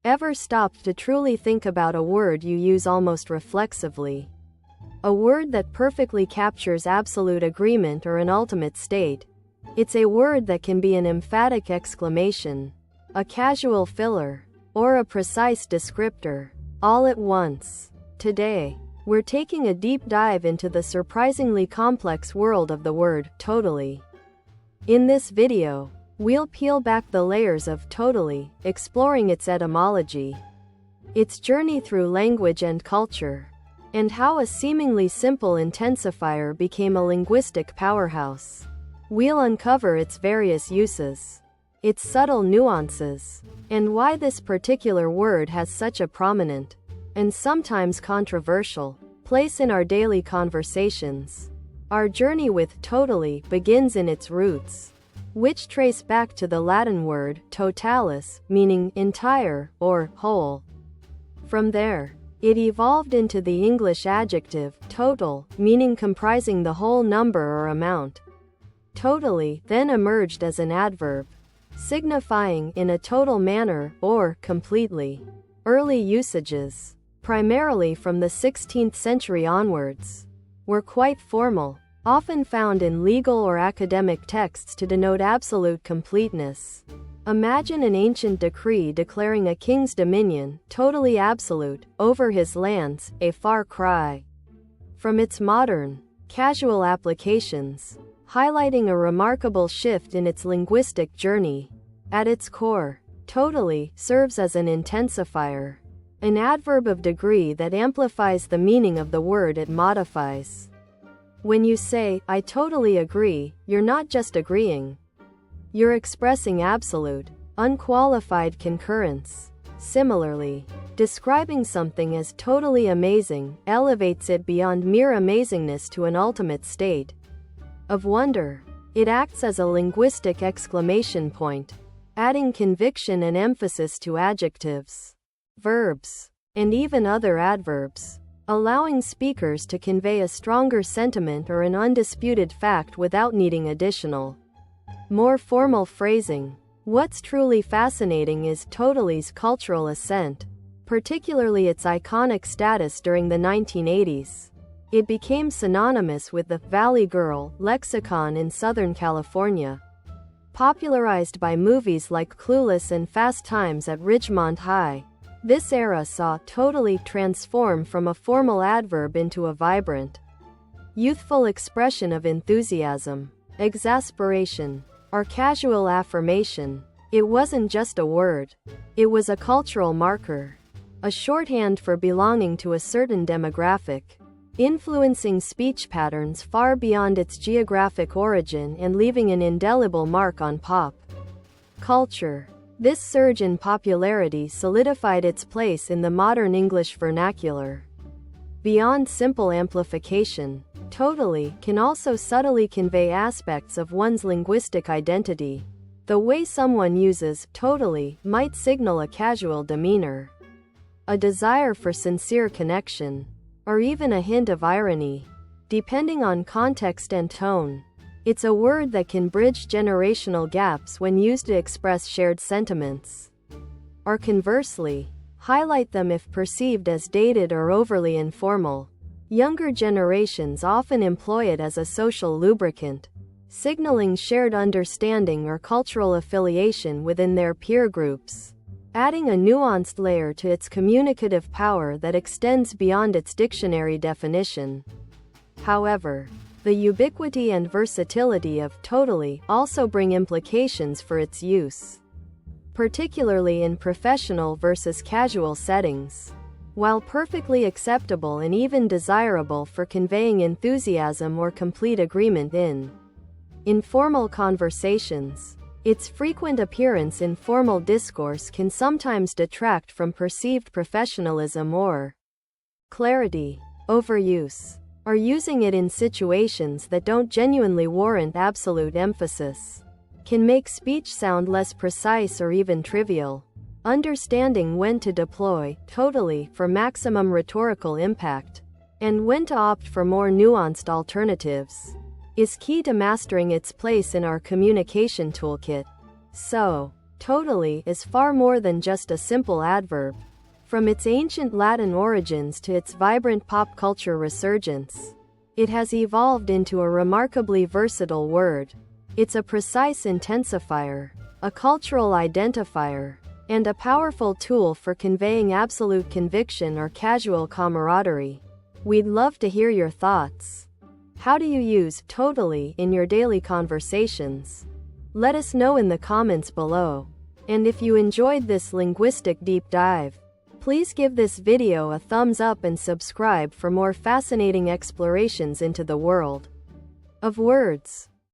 Ever stopped to truly think about a word you use almost reflexively? A word that perfectly captures absolute agreement or an ultimate state. It's a word that can be an emphatic exclamation, a casual filler, or a precise descriptor, all at once. Today, we're taking a deep dive into the surprisingly complex world of the word totally. In this video, we'll peel back the layers of totally, exploring its etymology, its journey through language and culture, and how a seemingly simple intensifier became a linguistic powerhouse. We'll uncover its various uses, its subtle nuances, and why this particular word has such a prominent, and sometimes controversial, place in our daily conversations. Our journey with totally begins in its roots, which trace back to the Latin word totalis, meaning entire or whole. From there, it evolved into the English adjective total, meaning comprising the whole number or amount. Totally then emerged as an adverb, signifying in a total manner or completely. Early usages, primarily from the 16th century onwards, were quite formal, often found in legal or academic texts to denote absolute completeness. Imagine an ancient decree declaring a king's dominion totally absolute over his lands, a far cry from its modern, casual applications, highlighting a remarkable shift in its linguistic journey. At its core, totally serves as an intensifier, an adverb of degree that amplifies the meaning of the word it modifies. When you say, "I totally agree," you're not just agreeing. You're expressing absolute, unqualified concurrence. Similarly, describing something as totally amazing elevates it beyond mere amazingness to an ultimate state of wonder. It acts as a linguistic exclamation point, adding conviction and emphasis to adjectives, verbs, and even other adverbs, allowing speakers to convey a stronger sentiment or an undisputed fact without needing additional, more formal phrasing. What's truly fascinating is totally's cultural ascent, particularly its iconic status during the 1980s. It became synonymous with the Valley Girl lexicon in Southern California, popularized by movies like Clueless and Fast Times at Ridgemont High. This era saw totally transform from a formal adverb into a vibrant, youthful expression of enthusiasm, exasperation, or casual affirmation. It wasn't just a word. It was a cultural marker, a shorthand for belonging to a certain demographic, influencing speech patterns far beyond its geographic origin and leaving an indelible mark on pop culture. This surge in popularity solidified its place in the modern English vernacular. Beyond simple amplification, totally can also subtly convey aspects of one's linguistic identity. The way someone uses totally might signal a casual demeanor, a desire for sincere connection, or even a hint of irony, depending on context and tone. It's a word that can bridge generational gaps when used to express shared sentiments, or conversely, highlight them if perceived as dated or overly informal. Younger generations often employ it as a social lubricant, signaling shared understanding or cultural affiliation within their peer groups, adding a nuanced layer to its communicative power that extends beyond its dictionary definition. However, the ubiquity and versatility of totally also bring implications for its use, particularly in professional versus casual settings. While perfectly acceptable and even desirable for conveying enthusiasm or complete agreement in informal conversations, its frequent appearance in formal discourse can sometimes detract from perceived professionalism or clarity. Overuse, or using it in situations that don't genuinely warrant absolute emphasis, can make speech sound less precise or even trivial. Understanding when to deploy totally for maximum rhetorical impact, and when to opt for more nuanced alternatives, is key to mastering its place in our communication toolkit. So, Totally is far more than just a simple adverb. From its ancient Latin origins to its vibrant pop culture resurgence, it has evolved into a remarkably versatile word. It's a precise intensifier, a cultural identifier, and a powerful tool for conveying absolute conviction or casual camaraderie. We'd love to hear your thoughts. How do you use totally in your daily conversations? Let us know in the comments below. And if you enjoyed this linguistic deep dive, please give this video a thumbs up and subscribe for more fascinating explorations into the world of words.